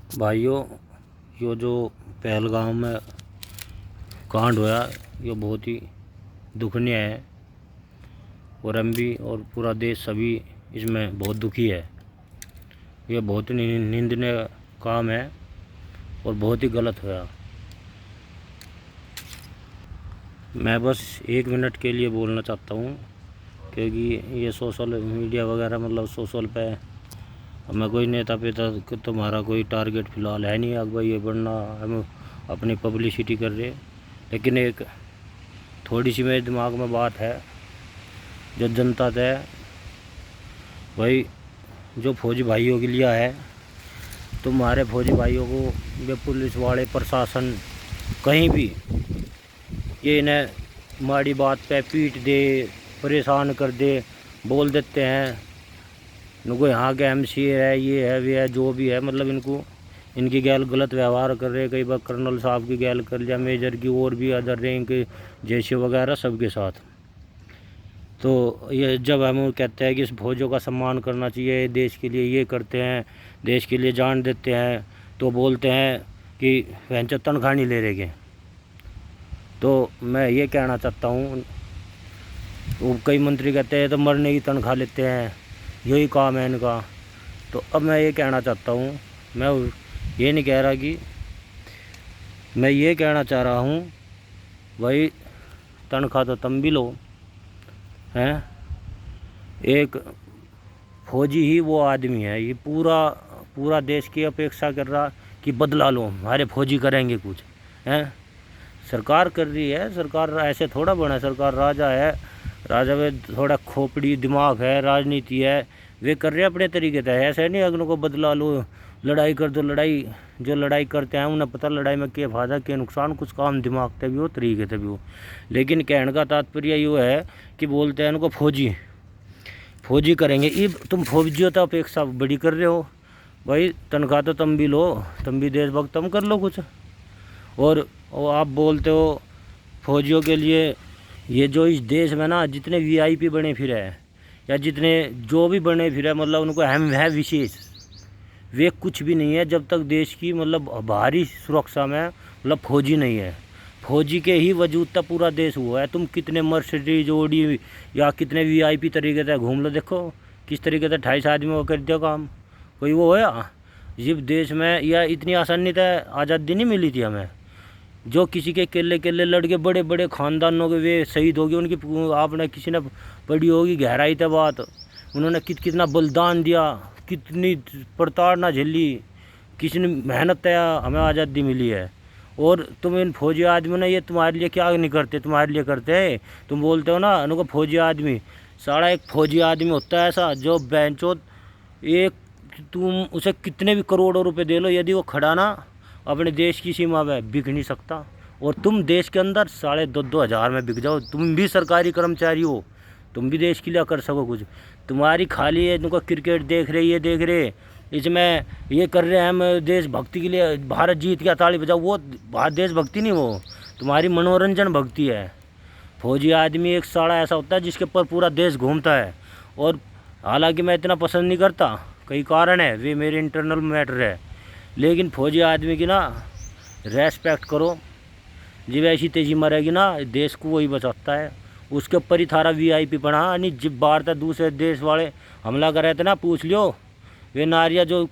भाइयों, यो जो पहलगाम में कांड हुआ, ये बहुत ही दुखनीय है और हम भी और पूरा देश सभी इसमें बहुत दुखी है। ये बहुत ही निंदनीय काम है और बहुत ही गलत हुआ। मैं बस 1 मिनट के लिए बोलना चाहता हूँ, क्योंकि ये सोशल मीडिया वगैरह मतलब सोशल पे मैं कोई नेता पेता तुम्हारा कोई टारगेट फ़िलहाल है नहीं। अगर ये बढ़ना हम अपनी पब्लिसिटी कर रहे, लेकिन एक थोड़ी सी मेरे दिमाग में बात है जो जनता है भाई, जो फौजी भाइयों के लिए है, तुम्हारे फौजी भाइयों को ये पुलिस वाले प्रशासन कहीं भी ये इन्हें माड़ी बात पे पीट दे, परेशान कर दे, बोल देते हैं इनको यहाँ के एमसीए है, ये है, वे है, जो भी है, मतलब इनको इनकी गैल गलत व्यवहार कर रहे। कई बार कर्नल साहब की गैल कर लिया, मेजर की, और भी अदर रैंक जैसे वगैरह सबके साथ। तो ये जब हम कहते हैं कि इस फौजों का सम्मान करना चाहिए, देश के लिए ये करते हैं, देश के लिए जान देते हैं, तो बोलते हैं कि वह तनख्वाह नहीं ले रहे। तो मैं ये कहना चाहता हूँ, वो कई मंत्री कहते हैं तो मरने की तनख्वाह लेते हैं, यही काम है इनका। तो अब मैं ये कहना चाहता हूँ, मैं ये नहीं कह रहा कि मैं ये कहना चाह रहा हूँ भाई, तनख्वाह तो तुम भी लो हैं। एक फौजी ही वो आदमी है, ये पूरा देश की अपेक्षा कर रहा कि बदला लो, हमारे फौजी करेंगे कुछ हैं। सरकार कर रही है, सरकार ऐसे थोड़ा बना, सरकार राजा है, राजा में थोड़ा खोपड़ी दिमाग है, राजनीति है, वे कर रहे हैं अपने तरीके से। ऐसे नहीं अगलों को बदला लो, लड़ाई कर दो। लड़ाई जो लड़ाई करते हैं उन्हें पता लड़ाई में क्या फ़ायदा क्या नुकसान, कुछ काम दिमाग से भी हो, तरीके से भी हो। लेकिन कहने का तात्पर्य ये है कि बोलते हैं उनको फौजी करेंगे। ये तुम फौजियों तो अपेक्षा बड़ी कर रहे हो भाई, तनख्वाह तो तुम भी लो, तुम भी देशभक्त, तुम कर लो कुछ। और आप बोलते हो फौजियों के लिए, ये जो इस देश में ना जितने वीआईपी बने फिर है या जितने जो भी बने फिर है, मतलब उनको अहम है विशेष, वे कुछ भी नहीं है जब तक देश की मतलब बाहरी सुरक्षा में मतलब फौजी नहीं है। फौजी के ही वजूद तक पूरा देश हुआ है। तुम कितने मर्सिडीज ओडी या कितने वीआईपी तरीके से घूम लो, देखो किस तरीके से 28 आदमी वो कर दिया काम। कोई वो है जिस देश में, या इतनी आसानी से आज़ादी नहीं मिली थी हमें। जो किसी के केले लड़के बड़े बड़े ख़ानदानों के वे शहीद हो गए, उनकी आपने किसी ने पढ़ी होगी गहराई तक बात, उन्होंने कितना बलिदान दिया, कितनी प्रताड़ना झेली, किसी ने मेहनत है, हमें आज़ादी मिली है। और तुम इन फौजी आदमी ने ये तुम्हारे लिए क्या नहीं करते, तुम्हारे लिए करते हैं। तुम बोलते हो ना उनको फौजी आदमी, सारा एक फौजी आदमी होता है ऐसा जो बेंचो एक, तुम उसे कितने भी करोड़ों रुपए दे लो, यदि वो खड़ा ना अपने देश की सीमा में बिक नहीं सकता। और तुम देश के अंदर 2,500 हज़ार में बिक जाओ, तुम भी सरकारी कर्मचारी हो, तुम भी देश के लिए कर सको कुछ। तुम्हारी खाली है तुमको क्रिकेट देख रहे, ये देख रहे, इसमें ये कर रहे हैं हम देशभक्ति के लिए, भारत जीत गया ताली बजाओ, वो देशभक्ति नहीं, वो तुम्हारी मनोरंजन भक्ति है। फौजी आदमी एक साड़ा ऐसा होता है जिसके ऊपर पूरा देश घूमता है। और हालांकि मैं इतना पसंद नहीं करता, कई कारण है, वे मेरे इंटरनल मैटर है, लेकिन फौजी आदमी की ना रेस्पेक्ट करो। जब ऐसी तेजी मरेगी ना, देश को वही बचाता है। उसके ऊपर ही थारा वीआईपी पड़ा नहीं। जब बाहर तक दूसरे देश वाले हमला कर रहे थे ना, पूछ लियो वे नारियाँ जो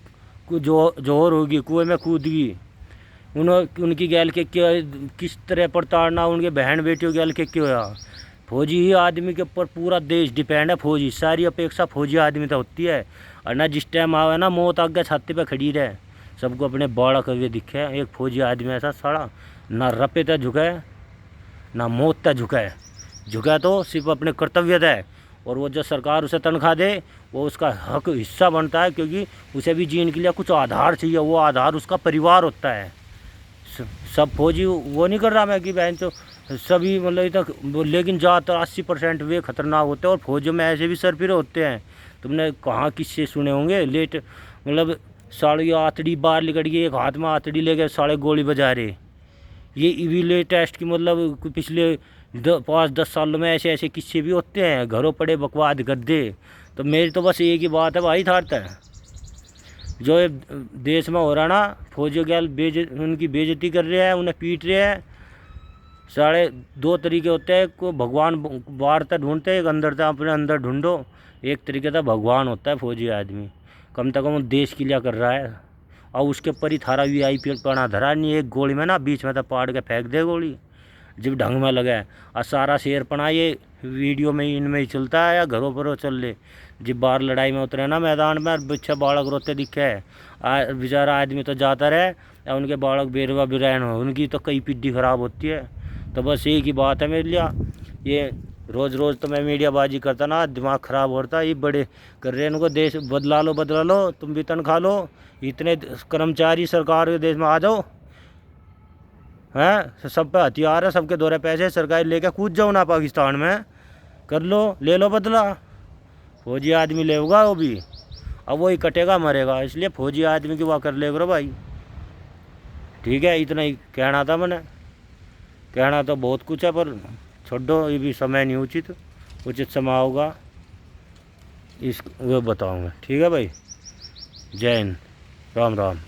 जोहर होगी कुएं में कूद गई, उनकी गैल के क्या किस तरह प्रताड़ना उनके बहन बेटियों गैल के क्यों हुआ। फौजी ही आदमी के ऊपर पूरा देश डिपेंड है। फौजी सारी अपेक्षा फौजी आदमी तो होती है। और ना जिस टाइम आवे ना मौत आगे छाती पे खड़ी रहे, सबको अपने बाड़ा कभी दिखे। एक फौजी आदमी ऐसा साड़ा ना रपे तक झुका है ना मौत तक झुका है। झुका तो सिर्फ अपने कर्तव्य है। और वो जो सरकार उसे तनख्वाह दे वो उसका हक हिस्सा बनता है, क्योंकि उसे भी जीने के लिए कुछ आधार चाहिए, वो आधार उसका परिवार होता है। सब फौजी वो नहीं कर रहा मैं कि बहन तो सभी मतलब तक, लेकिन ज़्यादातर 80% वे खतरनाक होते हैं। और फौजियों में ऐसे भी सरफिरे होते हैं, तुमने कहाँ किससे सुने होंगे, लेट मतलब साड़ी आतड़ी बाहर निकल गई, एक हाथ में आतड़ी लेके साढ़े गोली बजा रहे। ये भी लेटेस्ट की मतलब पिछले 5-10 सालों में ऐसे ऐसे किस्से भी होते हैं। घरों पड़े बकवाद गद्दे। तो मेरी तो बस एक ही बात है भाई, था जो ये देश में हो रहा ना, फौजियों के उनकी बेइज्जती कर रहे हैं, उन्हें पीट रहे हैं। साढ़े दो तरीके होते हैं, को भगवान बाहर तक ढूंढते हैं, एक अंदर तक अपने अंदर ढूंढो। एक तरीके का भगवान होता है फौजी आदमी, कम से कम वो देश के लिए कर रहा है। और उसके ऊपर ही थारा VIP पड़ा धरा नहीं, एक गोली में ना बीच में तो पाड़ के फेंक दे गोली, जब ढंग में लगा है। और सारा शेर पड़ा ये वीडियो में ही इनमें ही चलता है, या घरों पर चल ले। जब बाहर लड़ाई में उतरे ना मैदान में, बच्चा बालक रोते दिखे है, बेचारा आदमी तो जाता रहे, या उनके बालक बेरवा बिरैन हो, उनकी तो कई पिड्डी खराब होती है। तो बस एक ही बात है मेरे लिए, ये रोज़ रोज़ तो मैं मीडियाबाजी करता ना, दिमाग ख़राब होता। ये बड़े कर रहे हैं, इनको देश बदला लो, तुम भी तनख्वाह लो, इतने कर्मचारी सरकार के देश में आ जाओ हैं। सब पे हथियार है, सबके दौरे पैसे सरकारी लेके कूद जाओ ना पाकिस्तान में, कर लो, ले लो बदला। फौजी आदमी लेगा वो भी, अब वही कटेगा मरेगा, इसलिए फौजी आदमी की वाह कर ले करो भाई। ठीक है, इतना ही कहना था मैंने। कहना तो बहुत कुछ है, पर छोड़ो, ये भी समय नहीं उचित समय होगा इस वो बताऊँगा। ठीक है भाई, जय हिंद, राम राम।